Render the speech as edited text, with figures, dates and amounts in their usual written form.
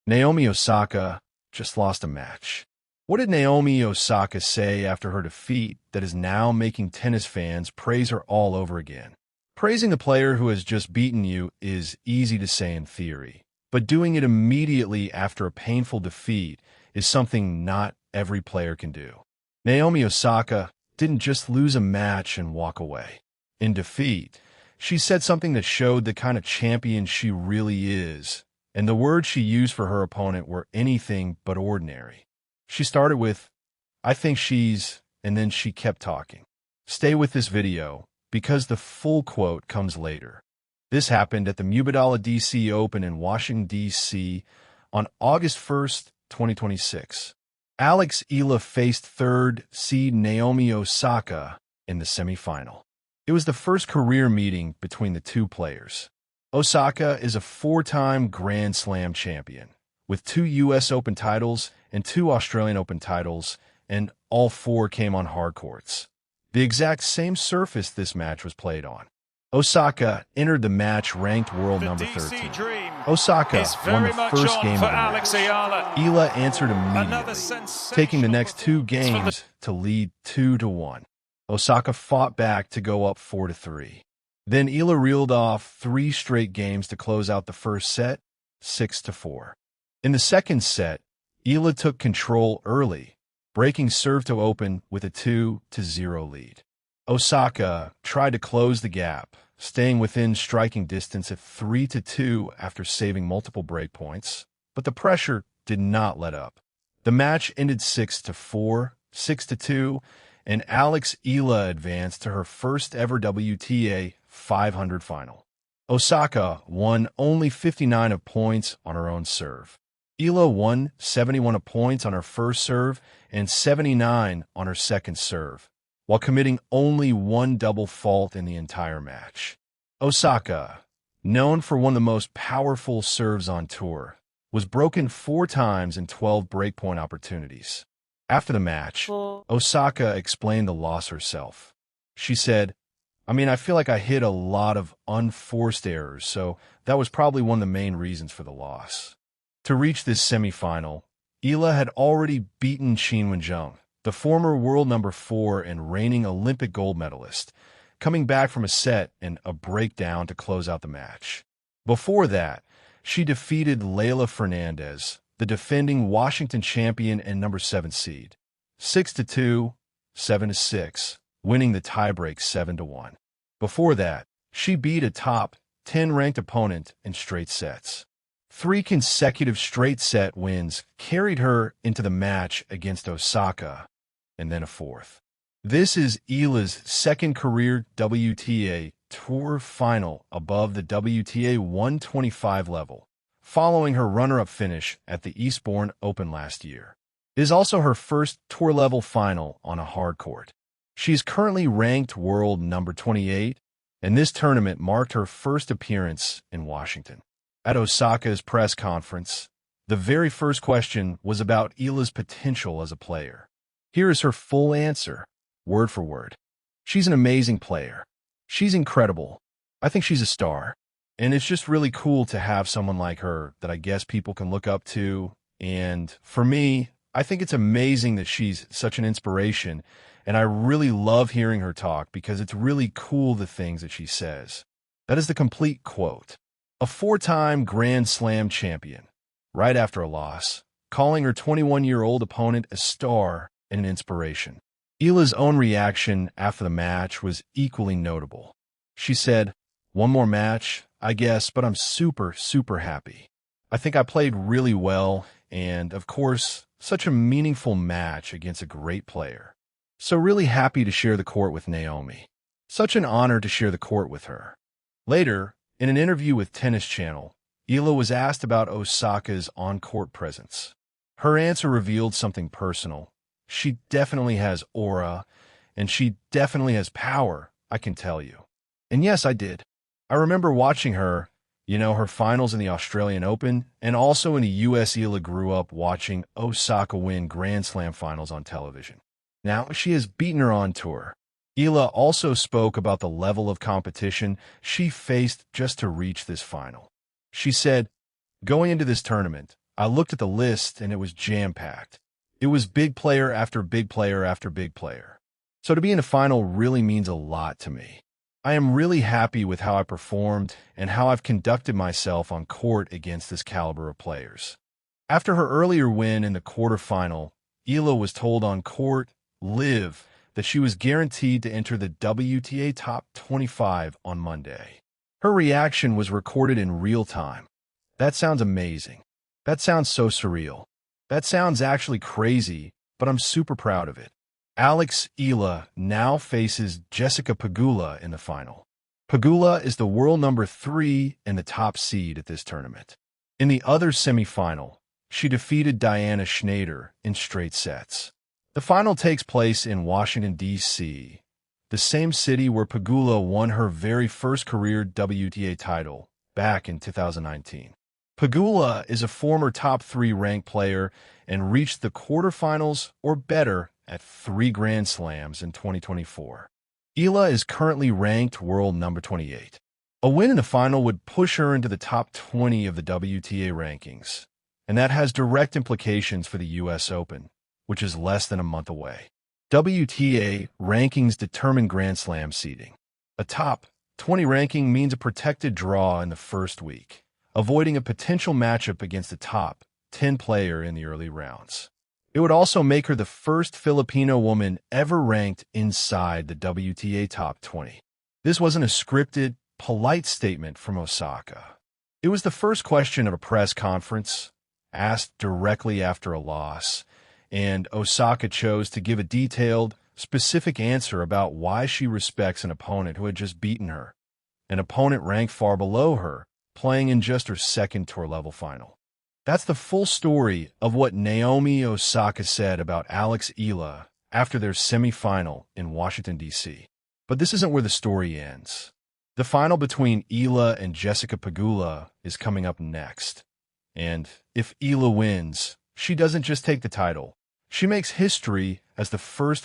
Naomi Osaka just lost a match. What did Naomi Osaka say after her defeat that is now making tennis fans praise her all over again? Praising the player who has just beaten you is easy to say in theory, but doing it immediately after a painful defeat is something not every player can do. Naomi Osaka didn't just lose a match and walk away. In defeat, she said something that showed the kind of champion she really is, and the words she used for her opponent were anything but ordinary. She started with, "I think she's," and then she kept talking. Stay with this video, because the full quote comes later. This happened at the Mubadala DC Open in Washington, D.C. on August 1st, 2026. Alex Eala faced third seed Naomi Osaka in the semifinal. It was the first career meeting between the two players. Osaka is a four-time Grand Slam champion, with 2 U.S. Open titles and 2 Australian Open titles, and all 4 came on hard courts. The exact same surface this match was played on. Osaka entered the match ranked world number 13. Osaka won the first game of the Alex match. Eala. Eala answered immediately, taking the next 2 games to lead 2-1. Osaka fought back to go up 4-3. Then Eala reeled off 3 straight games to close out the first set, 6-4. In the second set, Eala took control early, breaking serve to open with a 2-0 lead. Osaka tried to close the gap, staying within striking distance at 3-2 after saving multiple break points, but the pressure did not let up. The match ended 6-4, 6-2, and Alex Eala advanced to her first ever WTA 500 final. Osaka won only 59 points on her own serve. Eala won 71 points on her first serve and 79 on her second serve, while committing only 1 double fault in the entire match. Osaka, known for one of the most powerful serves on tour, was broken 4 times in 12 breakpoint opportunities. After the match, Osaka explained the loss herself. She said, I feel like I hit a lot of unforced errors, so that was probably one of the main reasons for the loss." To reach this semifinal, Eala had already beaten Qinwen Zheng, the former world number 4 and reigning Olympic gold medalist, coming back from a set and a breakdown to close out the match. Before that, she defeated Leylah Fernandez, the defending Washington champion and number 7 seed, 6-2, 7-6, winning the tiebreak 7-1. Before that, she beat a top 10 ranked opponent in straight sets. 3 consecutive straight set wins carried her into the match against Osaka, and then a 4th. This is Eala's second career WTA Tour final above the WTA 125 level, following her runner-up finish at the Eastbourne Open last year. It is also her first tour-level final on a hard court. She is currently ranked world number 28, and this tournament marked her first appearance in Washington. At Osaka's press conference, the very first question was about Eala's potential as a player. Here is her full answer, word for word. "She's an amazing player. She's incredible. I think she's a star. And it's just really cool to have someone like her that I guess people can look up to. And for me, I think it's amazing that she's such an inspiration, and I really love hearing her talk because it's really cool the things that she says." That is the complete quote. A 4-time Grand Slam champion, right after a loss, calling her 21-year-old opponent a star and an inspiration. Eala's own reaction after the match was equally notable. She said, "One more match, I guess, but I'm super, super happy. I think I played really well, and, of course, such a meaningful match against a great player. So really happy to share the court with Naomi. Such an honor to share the court with her." Later, in an interview with Tennis Channel, Eala was asked about Osaka's on-court presence. Her answer revealed something personal. "She definitely has aura, and she definitely has power, I can tell you." And yes, I did. I remember watching her, her finals in the Australian Open, and also in the U.S. Eala grew up watching Osaka win Grand Slam finals on television. Now, she has beaten her on tour. Eala also spoke about the level of competition she faced just to reach this final. She said, "Going into this tournament, I looked at the list and it was jam-packed. It was big player after big player after big player. So to be in the final really means a lot to me. I am really happy with how I performed and how I've conducted myself on court against this caliber of players. After her earlier win in the quarterfinal, Eala was told on court, live, that she was guaranteed to enter the WTA Top 25 on Monday. Her reaction was recorded in real time. That sounds amazing. That sounds so surreal. That sounds actually crazy, but I'm super proud of it. Alex Eala now faces Jessica Pegula in the final. Pegula is the world number 3 and the top seed at this tournament. In the other semifinal, she defeated Diana Schneider in straight sets. The final takes place in Washington, D.C., the same city where Pegula won her very first career WTA title back in 2019. Pegula is a former top 3 ranked player and reached the quarterfinals or better at 3 Grand Slams in 2024. Eala is currently ranked world number 28. A win in the final would push her into the top 20 of the WTA rankings, and that has direct implications for the U.S. Open, which is less than a month away. WTA rankings determine Grand Slam seeding. A top 20 ranking means a protected draw in the first week, avoiding a potential matchup against the top 10 player in the early rounds. It would also make her the first Filipino woman ever ranked inside the WTA Top 20. This wasn't a scripted, polite statement from Osaka. It was the first question of a press conference, asked directly after a loss, and Osaka chose to give a detailed, specific answer about why she respects an opponent who had just beaten her, an opponent ranked far below her, playing in just her second tour-level final. That's the full story of what Naomi Osaka said about Alex Eala after their semifinal in Washington, D.C. But this isn't where the story ends. The final between Eala and Jessica Pegula is coming up next. And if Eala wins, she doesn't just take the title. She makes history as the first